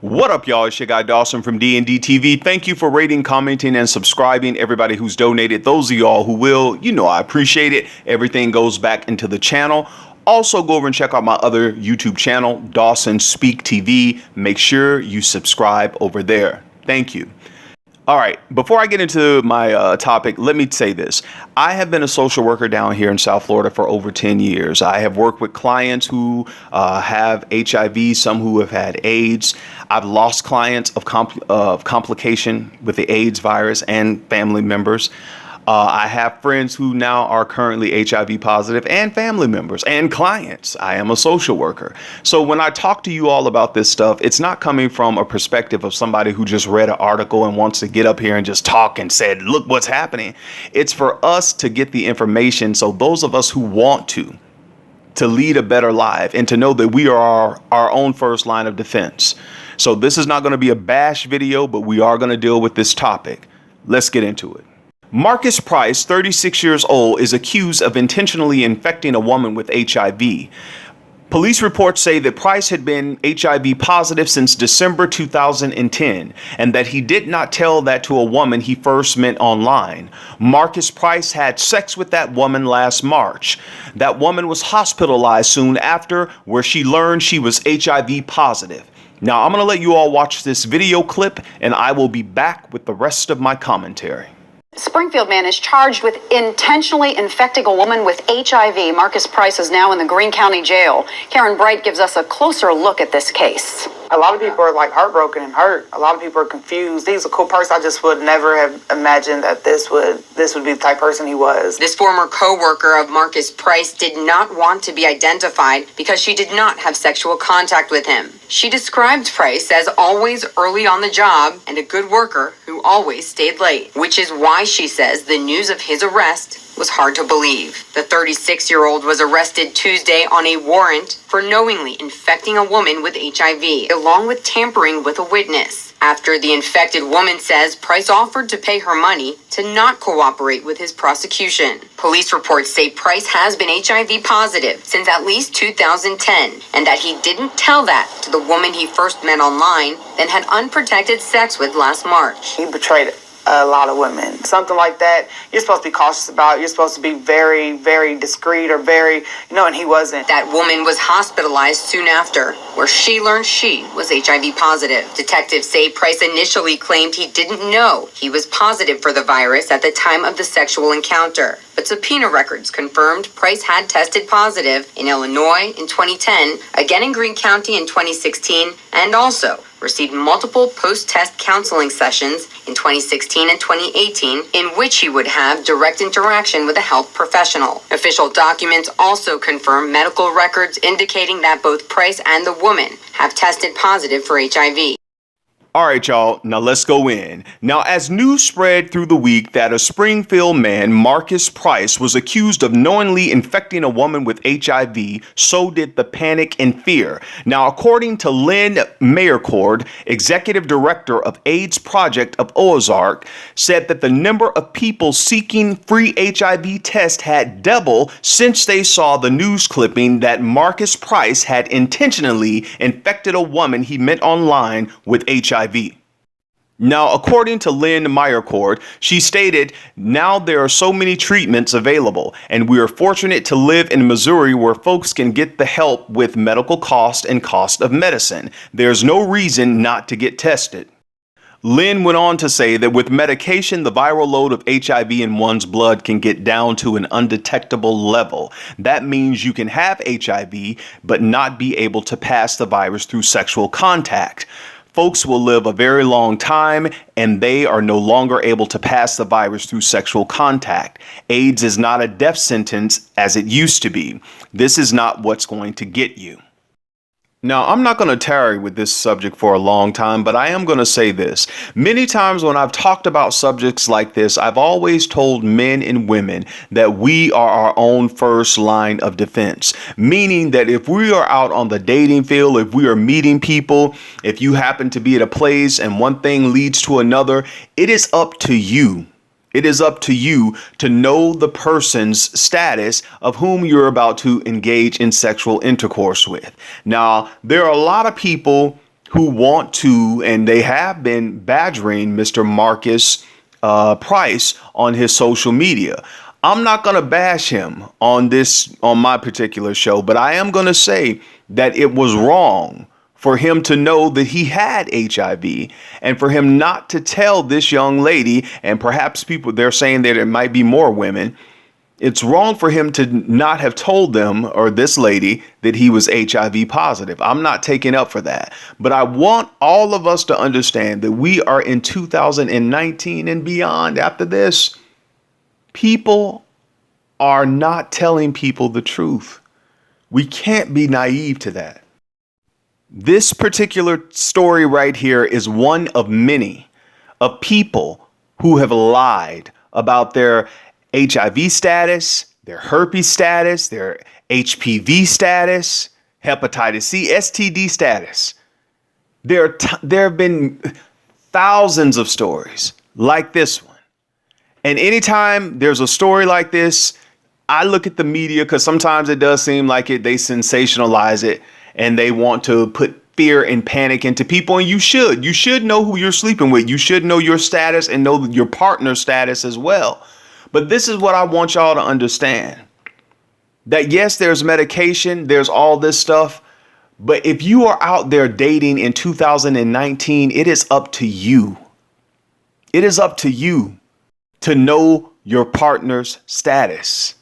What up, y'all? It's your guy Dawson from D&D TV. Thank you for rating, commenting, and subscribing. Everybody who's donated, those of y'all who will, I appreciate it. Everything goes back into the channel. Also, go over and check out my other YouTube channel, Dawson Speak TV. Make sure you subscribe over there. Thank you. All right, before I get into my topic, let me say this. I have been a social worker down here in South Florida for over 10 years. I have worked with clients who have HIV, some who have had AIDS. I've lost clients of complication with the AIDS virus and family members. I have friends who now are currently HIV positive and family members and clients. I am a social worker. So when I talk to you all about this stuff, it's not coming from a perspective of somebody who just read an article and wants to get up here and just talk and said, look what's happening. It's for us to get the information. So those of us who want to lead a better life and to know that we are our own first line of defense. So this is not going to be a bash video, but we are going to deal with this topic. Let's get into it. Marcus Price, 36 years old, is accused of intentionally infecting a woman with HIV. Police reports say that Price had been HIV positive since December 2010 and that he did not tell that to a woman he first met online. Marcus Price had sex with that woman last March. That woman was hospitalized soon after, where she learned she was HIV positive. Now, I'm going to let you all watch this video clip and I will be back with the rest of my commentary. Springfield man is charged with intentionally infecting a woman with HIV. Marcus Price is now in the Greene County Jail. Karen Bright gives us a closer look at this case. A lot of people are heartbroken and hurt. A lot of people are confused. He's a cool person. I just would never have imagined that this would be the type of person he was. This former co-worker of Marcus Price did not want to be identified because she did not have sexual contact with him. She described Price as always early on the job and a good worker who always stayed late, which is why she says the news of his arrest was hard to believe. The 36-year-old was arrested Tuesday on a warrant for knowingly infecting a woman with HIV, along with tampering with a witness. After the infected woman says Price offered to pay her money to not cooperate with his prosecution. Police reports say Price has been HIV positive since at least 2010, and that he didn't tell that to the woman he first met online, then had unprotected sex with last March. He betrayed a lot of women. Something like that, you're supposed to be cautious about. You're supposed to be very, very discreet or very, and he wasn't. That woman was hospitalized soon after, where she learned she was HIV positive. Detectives say Price initially claimed he didn't know he was positive for the virus at the time of the sexual encounter. But subpoena records confirmed Price had tested positive in Illinois in 2010, again in Greene County in 2016, and also received multiple post-test counseling sessions in 2016 and 2018 in which he would have direct interaction with a health professional. Official documents also confirm medical records indicating that both Price and the woman have tested positive for HIV. All right, y'all, now let's go in. Now, as news spread through the week that a Springfield man, Marcus Price, was accused of knowingly infecting a woman with HIV, so did the panic and fear. Now, according to Lynn Mayercord, executive director of AIDS Project of Ozark, said that the number of people seeking free HIV tests had doubled since they saw the news clipping that Marcus Price had intentionally infected a woman he met online with HIV. Now, according to Lynn Mayercord, she stated, now there are so many treatments available, and we are fortunate to live in Missouri where folks can get the help with medical cost and cost of medicine. There's no reason not to get tested. Lynn went on to say that with medication, the viral load of HIV in one's blood can get down to an undetectable level. That means you can have HIV, but not be able to pass the virus through sexual contact. Folks will live a very long time and they are no longer able to pass the virus through sexual contact. AIDS is not a death sentence as it used to be. This is not what's going to get you. Now, I'm not going to tarry with this subject for a long time, but I am going to say this. Many times when I've talked about subjects like this, I've always told men and women that we are our own first line of defense, meaning that if we are out on the dating field, if we are meeting people, if you happen to be at a place and one thing leads to another, it is up to you. It is up to you to know the person's status of whom you're about to engage in sexual intercourse with. Now, there are a lot of people who want to, and they have been badgering Mr. Marcus Price on his social media. I'm not going to bash him on my particular show, but I am going to say that it was wrong for him to know that he had HIV and for him not to tell this young lady, and perhaps people, they're saying that it might be more women. It's wrong for him to not have told them or this lady that he was HIV positive. I'm not taking up for that. But I want all of us to understand that we are in 2019 and beyond after this. People are not telling people the truth. We can't be naive to that. This particular story right here is one of many of people who have lied about their HIV status, their herpes status, their HPV status, hepatitis C, STD status. There have been thousands of stories like this one. And anytime there's a story like this, I look at the media because sometimes it does seem like they sensationalize it and they want to put fear and panic into people. And you should know who you're sleeping with. You should know your status and know your partner's status as well. But this is what I want y'all to understand, that yes, there's medication, there's all this stuff. But if you are out there dating in 2019, it is up to you. It is up to you to know your partner's status.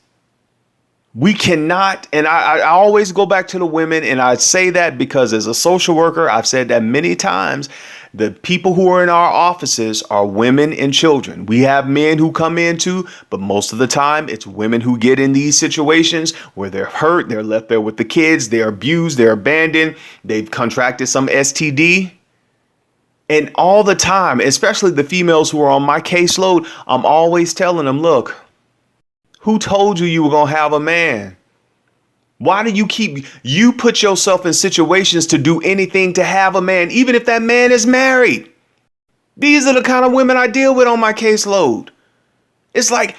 We cannot, and I always go back to the women, and I say that because as a social worker, I've said that many times. The people who are in our offices are women and children. We have men who come in too, but most of the time it's women who get in these situations where they're hurt, they're left there with the kids, they're abused, they're abandoned, they've contracted some STD. And all the time, especially the females who are on my caseload, I'm always telling them, look, who told you were going to have a man? Why do you put yourself in situations to do anything to have a man, even if that man is married? These are the kind of women I deal with on my caseload. It's like,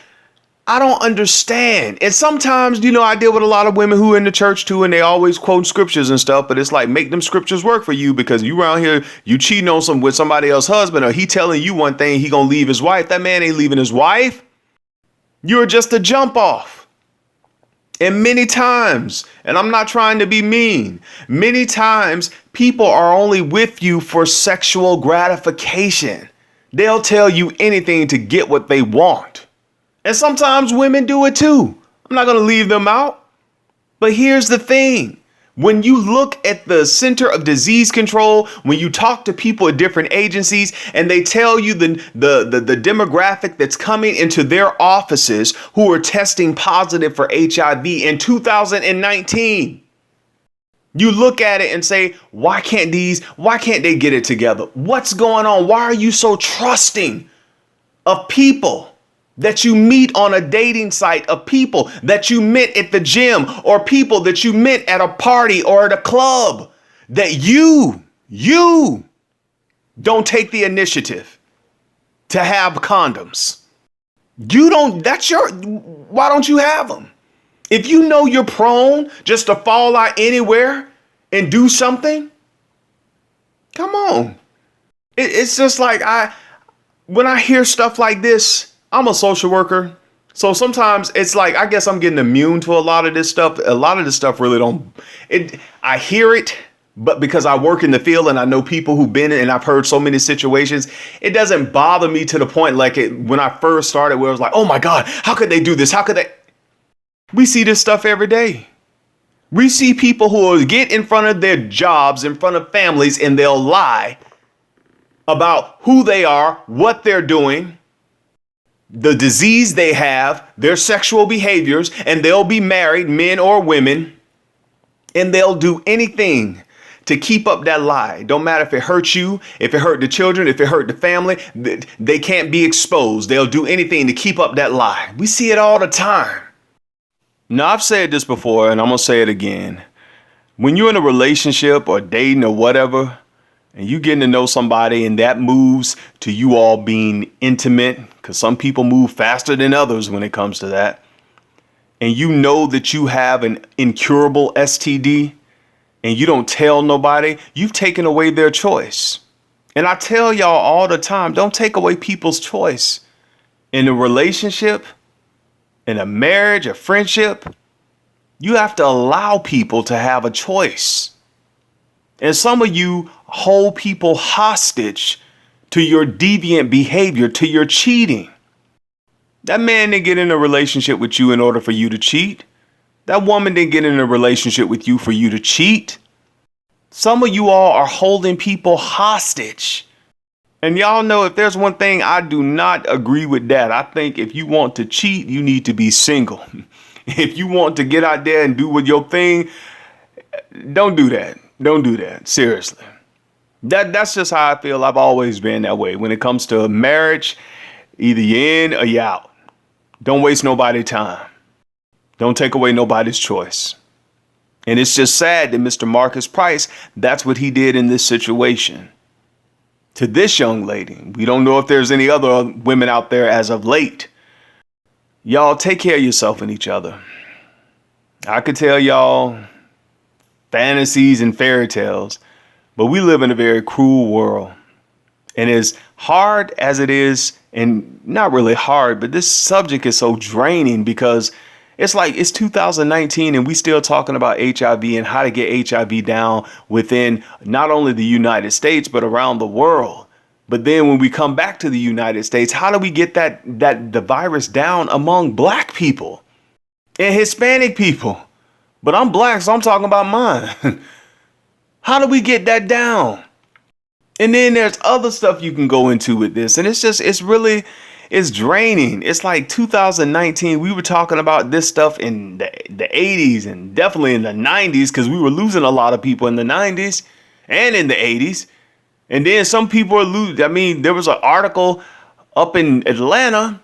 I don't understand. And sometimes, I deal with a lot of women who are in the church too, and they always quote scriptures and stuff, but it's like, make them scriptures work for you, because you around here, you cheating on with somebody else's husband, or he telling you one thing, he gonna leave his wife. That man ain't leaving his wife. You're just a jump off. And many times, and I'm not trying to be mean, many times people are only with you for sexual gratification. They'll tell you anything to get what they want. And sometimes women do it too. I'm not going to leave them out. But here's the thing. When you look at the Center of Disease Control, when you talk to people at different agencies and they tell you the demographic that's coming into their offices who are testing positive for HIV in 2019, you look at it and say, why can't they get it together? What's going on? Why are you so trusting of people that you meet on a dating site, of people that you met at the gym, or people that you met at a party or at a club, that you don't take the initiative to have condoms? Why don't you have them? If you know you're prone just to fall out anywhere and do something, come on. It's just like when I hear stuff like this, I'm a social worker, so sometimes it's like, I guess I'm getting immune to a lot of this stuff. A lot of this stuff really I hear it, but because I work in the field and I know people who've been in, and I've heard so many situations, it doesn't bother me to the point like when I first started, where it was like, oh my God, how could they do this? How could they? We see this stuff every day. We see people who will get in front of their jobs, in front of families, and they'll lie about who they are, what they're doing, the disease they have, their sexual behaviors, and they'll be married, men or women, and they'll do anything to keep up that lie. Don't matter if it hurts you, if it hurt the children, if it hurt the family, they can't be exposed. They'll do anything to keep up that lie. We see it all the time. Now, I've said this before, and I'm going to say it again. When you're in a relationship or dating or whatever, and you getting to know somebody, and that moves to you all being intimate, because some people move faster than others when it comes to that, and you know that you have an incurable STD, and you don't tell nobody, you've taken away their choice. And I tell y'all all the time, don't take away people's choice. In a relationship, in a marriage, a friendship, you have to allow people to have a choice. And some of you hold people hostage to your deviant behavior, to your cheating. That man didn't get in a relationship with you in order for you to cheat. That woman didn't get in a relationship with you for you to cheat. Some of you all are holding people hostage. And y'all know if there's one thing I do not agree with that. I think if you want to cheat, you need to be single. If you want to get out there and do with your thing, don't do that. Don't do that. Seriously. That's just how I feel. I've always been that way. When it comes to marriage, either you're in or you're out. Don't waste nobody's time. Don't take away nobody's choice. And it's just sad that Mr. Marcus Price, that's what he did in this situation. To this young lady, we don't know if there's any other women out there as of late. Y'all take care of yourself and each other. I could tell y'all fantasies and fairy tales, but we live in a very cruel world. And as hard as it is, and not really hard, but this subject is so draining because it's like it's 2019 and we still talking about HIV and how to get HIV down within not only the United States, but around the world. But then when we come back to the United States, how do we get the virus down among black people and Hispanic people? But I'm black, so I'm talking about mine. How do we get that down? And then there's other stuff you can go into with this. And it's draining. It's like 2019. We were talking about this stuff in the 80s and definitely in the 90s because we were losing a lot of people in the 90s and in the 80s. And then some people are losing. I mean, there was an article up in Atlanta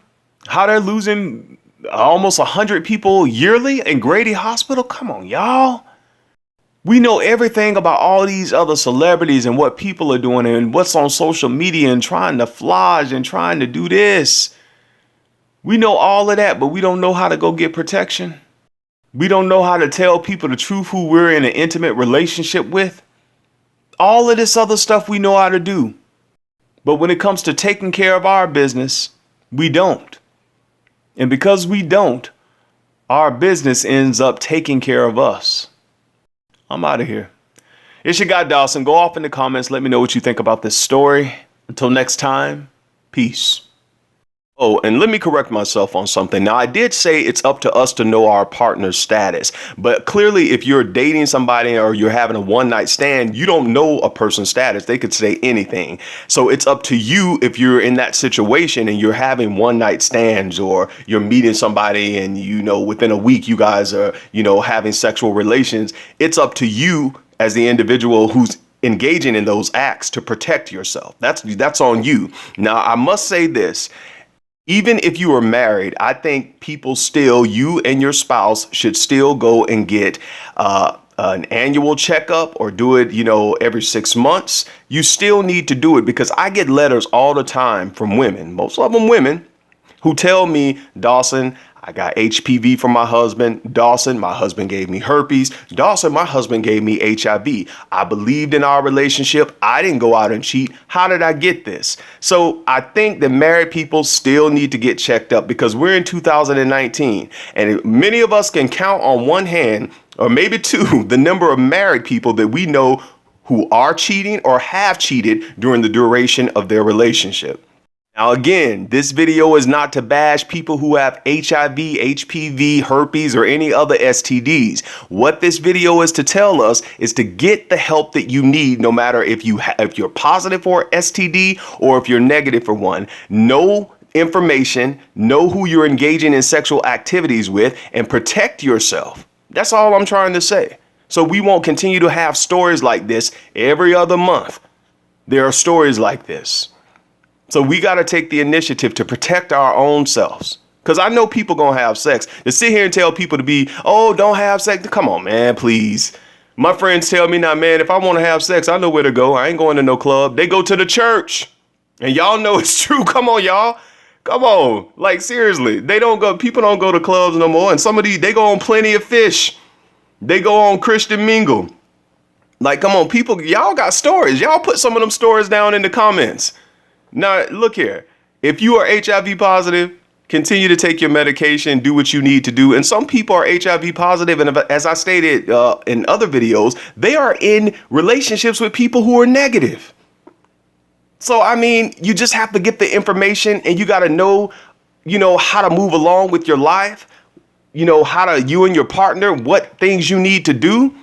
how they're losing almost 100 people yearly in Grady Hospital. Come on, y'all. We know everything about all these other celebrities and what people are doing and what's on social media and trying to flage and trying to do this. We know all of that, but we don't know how to go get protection. We don't know how to tell people the truth who we're in an intimate relationship with. All of this other stuff we know how to do. But when it comes to taking care of our business, we don't. And because we don't, our business ends up taking care of us. I'm out of here. It's your guy, Dawson. Go off in the comments. Let me know what you think about this story. Until next time, peace. Oh, and let me correct myself on something. Now, I did say it's up to us to know our partner's status. But clearly, if you're dating somebody or you're having a one-night stand, you don't know a person's status. They could say anything. So it's up to you if you're in that situation and you're having one-night stands or you're meeting somebody and, within a week you guys are, having sexual relations. It's up to you as the individual who's engaging in those acts to protect yourself. That's on you. Now, I must say this. Even if you are married, I think you and your spouse should still go and get an annual checkup or do it, every 6 months. You still need to do it because I get letters all the time from women, most of them women, who tell me, Dawson, I got HPV from my husband. Dawson, my husband gave me herpes. Dawson, my husband gave me HIV. I believed in our relationship. I didn't go out and cheat. How did I get this? So I think that married people still need to get checked up because we're in 2019 and many of us can count on one hand or maybe two the number of married people that we know who are cheating or have cheated during the duration of their relationship. Now, again, this video is not to bash people who have HIV, HPV, herpes, or any other STDs. What this video is to tell us is to get the help that you need, no matter if you're positive for STD or if you're negative for one. Know information, know who you're engaging in sexual activities with, and protect yourself. That's all I'm trying to say. So we won't continue to have stories like this every other month. There are stories like this. So we got to take the initiative to protect our own selves. Because I know people going to have sex. To sit here and tell people to don't have sex. Come on, man, please. My friends tell me now, man, if I want to have sex, I know where to go. I ain't going to no club. They go to the church. And y'all know it's true. Come on, y'all. Come on. Like, seriously. People don't go to clubs no more. And some of these, they go on Plenty of Fish. They go on Christian Mingle. Like, come on, people, y'all got stories. Y'all put some of them stories down in the comments. Now, look here. If you are HIV positive, continue to take your medication, do what you need to do. And some people are HIV positive, and as I stated in other videos, they are in relationships with people who are negative. So, I mean, you just have to get the information, and you got to know, how to move along with your life, you and your partner, what things you need to do.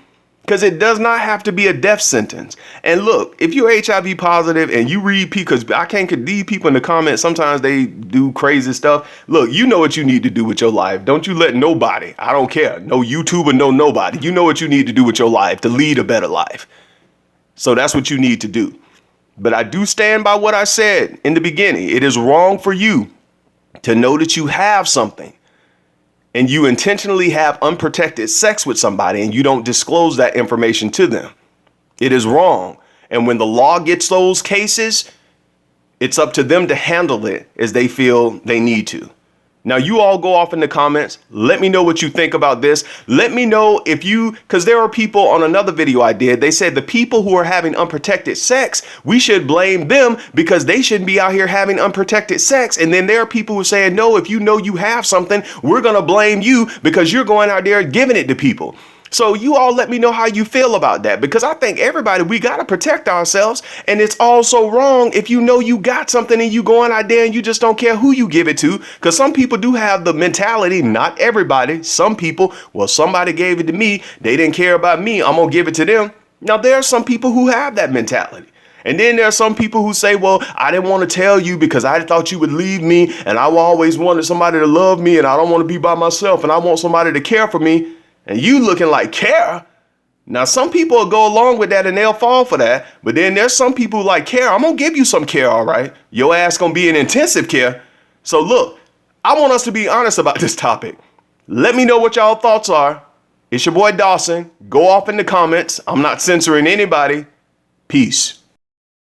Because it does not have to be a death sentence. And look, if you're HIV positive and you read, because I can't, these people in the comments, sometimes they do crazy stuff. Look, you know what you need to do with your life. Don't you let nobody, I don't care, no YouTuber, no nobody. You know what you need to do with your life to lead a better life. So that's what you need to do. But I do stand by what I said in the beginning. It is wrong for you to know that you have something, and you intentionally have unprotected sex with somebody and you don't disclose that information to them. It is wrong. And when the law gets those cases, it's up to them to handle it as they feel they need to. Now, you all go off in the comments. Let me know what you think about this. Let me know if because there are people on another video I did, they said the people who are having unprotected sex, we should blame them because they shouldn't be out here having unprotected sex. And then there are people who are saying, no, if you know you have something, we're going to blame you because you're going out there giving it to people. So you all let me know how you feel about that, because I think everybody, we got to protect ourselves. And it's also wrong if you know you got something and you going out there and you just don't care who you give it to, because some people do have the mentality, not everybody, some people, well, somebody gave it to me, they didn't care about me, I'm going to give it to them. Now, there are some people who have that mentality. And then there are some people who say, well, I didn't want to tell you because I thought you would leave me and I always wanted somebody to love me and I don't want to be by myself and I want somebody to care for me. And you looking like care. Now, some people will go along with that and they'll fall for that. But then there's some people who like care. I'm going to give you some care, all right? Your ass going to be in intensive care. So look, I want us to be honest about this topic. Let me know what y'all thoughts are. It's your boy Dawson. Go off in the comments. I'm not censoring anybody. Peace.